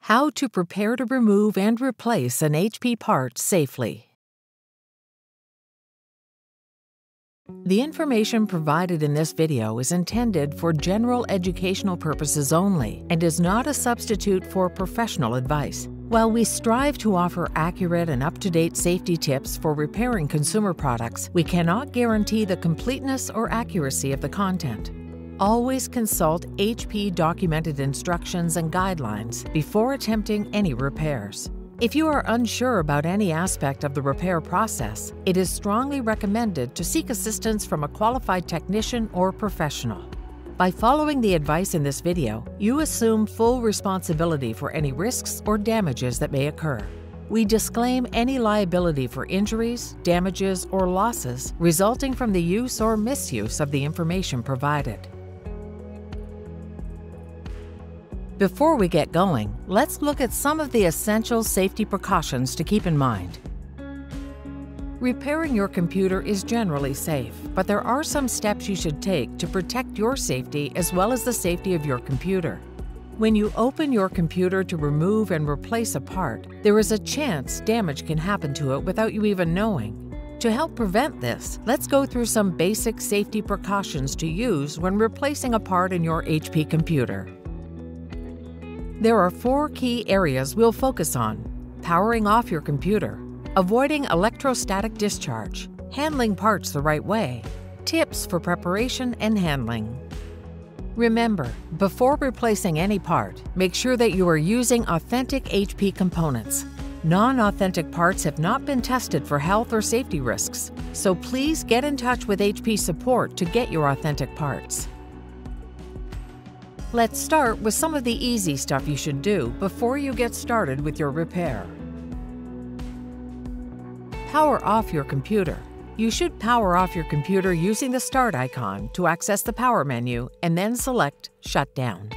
How to prepare to remove and replace an HP part safely. The information provided in this video is intended for general educational purposes only and is not a substitute for professional advice. While we strive to offer accurate and up-to-date safety tips for repairing consumer products, we cannot guarantee the completeness or accuracy of the content. Always consult HP documented instructions and guidelines before attempting any repairs. If you are unsure about any aspect of the repair process, it is strongly recommended to seek assistance from a qualified technician or professional. By following the advice in this video, you assume full responsibility for any risks or damages that may occur. We disclaim any liability for injuries, damages, or losses resulting from the use or misuse of the information provided. Before we get going, let's look at some of the essential safety precautions to keep in mind. Repairing your computer is generally safe, but there are some steps you should take to protect your safety as well as the safety of your computer. When you open your computer to remove and replace a part, there is a chance damage can happen to it without you even knowing. To help prevent this, let's go through some basic safety precautions to use when replacing a part in your HP computer. There are 4 key areas we'll focus on: powering off your computer, avoiding electrostatic discharge, handling parts the right way, tips for preparation and handling. Remember, before replacing any part, make sure that you are using authentic HP components. Non-authentic parts have not been tested for health or safety risks, so please get in touch with HP support to get your authentic parts. Let's start with some of the easy stuff you should do before you get started with your repair. Power off your computer. You should power off your computer using the Start icon to access the Power menu and then select Shut Down.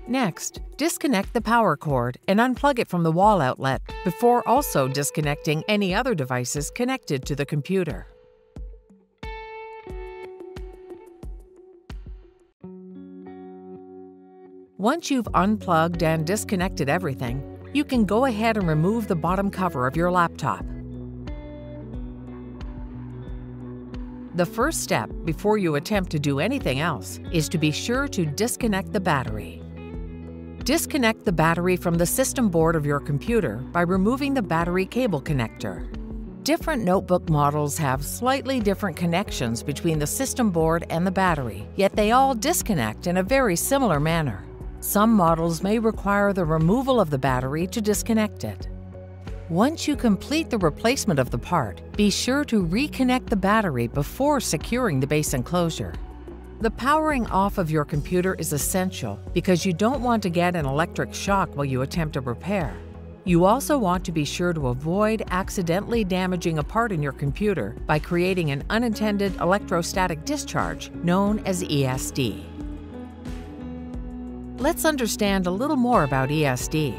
Next, disconnect the power cord and unplug it from the wall outlet before also disconnecting any other devices connected to the computer. Once you've unplugged and disconnected everything, you can go ahead and remove the bottom cover of your laptop. The first step before you attempt to do anything else is to be sure to disconnect the battery. Disconnect the battery from the system board of your computer by removing the battery cable connector. Different notebook models have slightly different connections between the system board and the battery, yet they all disconnect in a very similar manner. Some models may require the removal of the battery to disconnect it. Once you complete the replacement of the part, be sure to reconnect the battery before securing the base enclosure. The powering off of your computer is essential because you don't want to get an electric shock while you attempt a repair. You also want to be sure to avoid accidentally damaging a part in your computer by creating an unintended electrostatic discharge known as ESD. Let's understand a little more about ESD.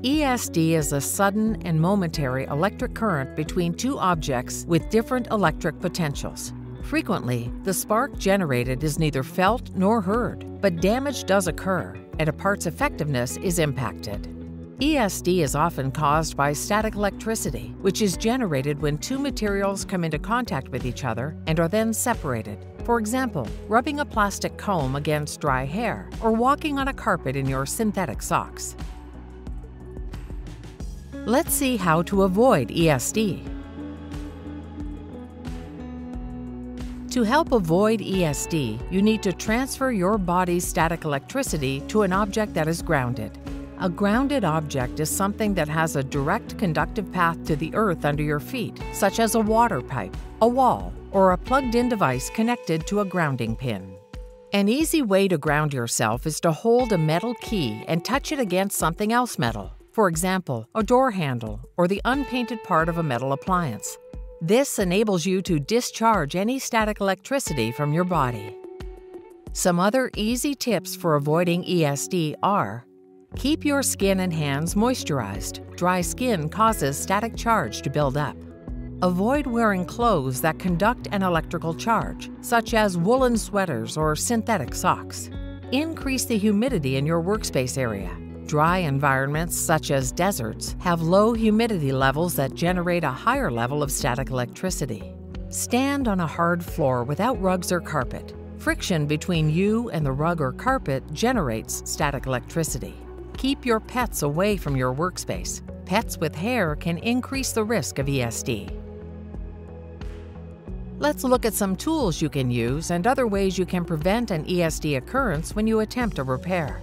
ESD is a sudden and momentary electric current between 2 objects with different electric potentials. Frequently, the spark generated is neither felt nor heard, but damage does occur, and a part's effectiveness is impacted. ESD is often caused by static electricity, which is generated when 2 materials come into contact with each other and are then separated. For example, rubbing a plastic comb against dry hair or walking on a carpet in your synthetic socks. Let's see how to avoid ESD. To help avoid ESD, you need to transfer your body's static electricity to an object that is grounded. A grounded object is something that has a direct conductive path to the earth under your feet, such as a water pipe, a wall, or a plugged-in device connected to a grounding pin. An easy way to ground yourself is to hold a metal key and touch it against something else metal, for example, a door handle or the unpainted part of a metal appliance. This enables you to discharge any static electricity from your body. Some other easy tips for avoiding ESD are: keep your skin and hands moisturized. Dry skin causes static charge to build up. Avoid wearing clothes that conduct an electrical charge, such as woolen sweaters or synthetic socks. increase the humidity in your workspace area. Dry environments, such as deserts, have low humidity levels that generate a higher level of static electricity. Stand on a hard floor without rugs or carpet. Friction between you and the rug or carpet generates static electricity. Keep your pets away from your workspace. Pets with hair can increase the risk of ESD. Let's look at some tools you can use and other ways you can prevent an ESD occurrence when you attempt a repair.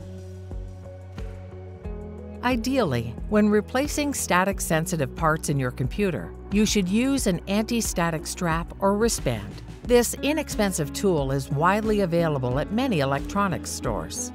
Ideally, when replacing static-sensitive parts in your computer, you should use an anti-static strap or wristband. This inexpensive tool is widely available at many electronics stores.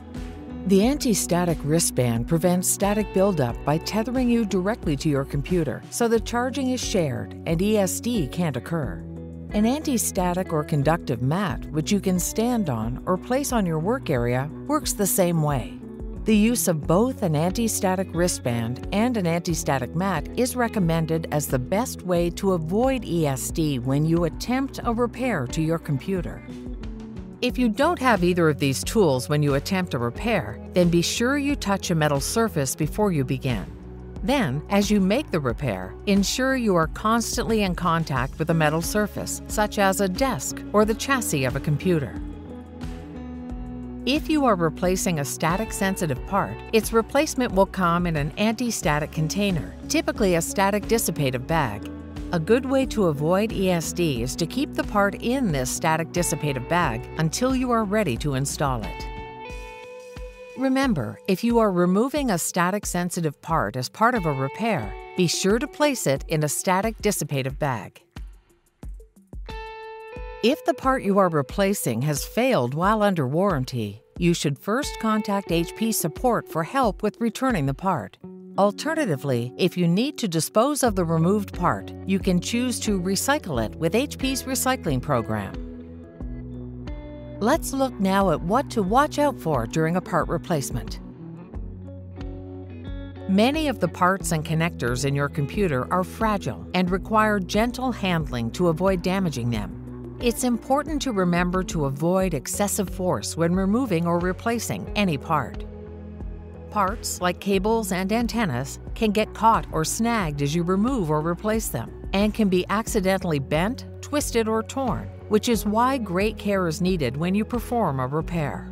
The anti-static wristband prevents static buildup by tethering you directly to your computer, so the charging is shared and ESD can't occur. An anti-static or conductive mat, which you can stand on or place on your work area, works the same way. The use of both an anti-static wristband and an anti-static mat is recommended as the best way to avoid ESD when you attempt a repair to your computer. If you don't have either of these tools when you attempt a repair, then be sure you touch a metal surface before you begin. Then, as you make the repair, ensure you are constantly in contact with a metal surface, such as a desk or the chassis of a computer. If you are replacing a static-sensitive part, its replacement will come in an anti-static container, typically a static dissipative bag. A good way to avoid ESD is to keep the part in this static dissipative bag until you are ready to install it. Remember, if you are removing a static-sensitive part as part of a repair, be sure to place it in a static dissipative bag. If the part you are replacing has failed while under warranty, you should first contact HP support for help with returning the part. Alternatively, if you need to dispose of the removed part, you can choose to recycle it with HP's recycling program. Let's look now at what to watch out for during a part replacement. Many of the parts and connectors in your computer are fragile and require gentle handling to avoid damaging them. It's important to remember to avoid excessive force when removing or replacing any part. Parts, like cables and antennas, can get caught or snagged as you remove or replace them, and can be accidentally bent, twisted, or torn, which is why great care is needed when you perform a repair.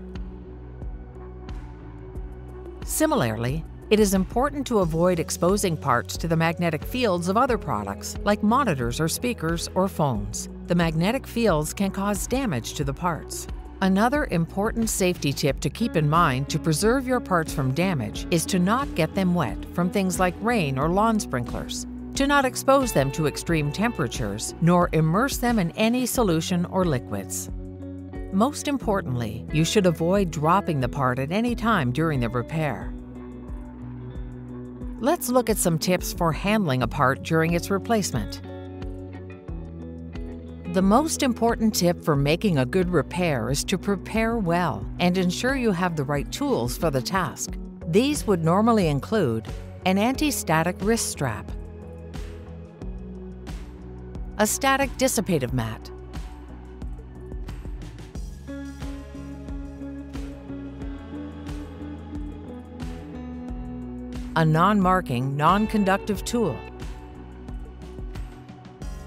Similarly, it is important to avoid exposing parts to the magnetic fields of other products, like monitors or speakers or phones. The magnetic fields can cause damage to the parts. Another important safety tip to keep in mind to preserve your parts from damage is to not get them wet from things like rain or lawn sprinklers, to not expose them to extreme temperatures, nor immerse them in any solution or liquids. Most importantly, you should avoid dropping the part at any time during the repair. Let's look at some tips for handling a part during its replacement. The most important tip for making a good repair is to prepare well and ensure you have the right tools for the task. These would normally include an anti-static wrist strap, a static dissipative mat, a non-marking, non-conductive tool,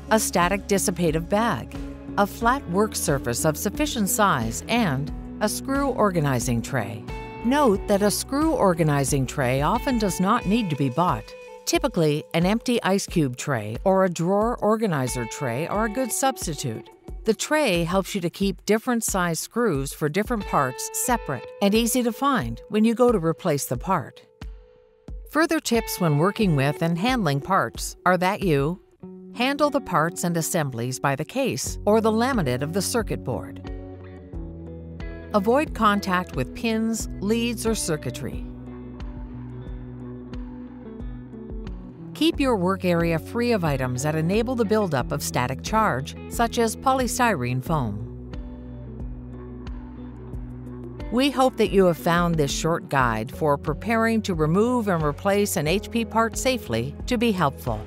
a static dissipative bag, a flat work surface of sufficient size, and a screw organizing tray. Note that a screw organizing tray often does not need to be bought. Typically, an empty ice cube tray or a drawer organizer tray are a good substitute. The tray helps you to keep different size screws for different parts separate and easy to find when you go to replace the part. Further tips when working with and handling parts are that you handle the parts and assemblies by the case or the laminate of the circuit board. Avoid contact with pins, leads, or circuitry. Keep your work area free of items that enable the buildup of static charge, such as polystyrene foam. We hope that you have found this short guide for preparing to remove and replace an HP part safely to be helpful.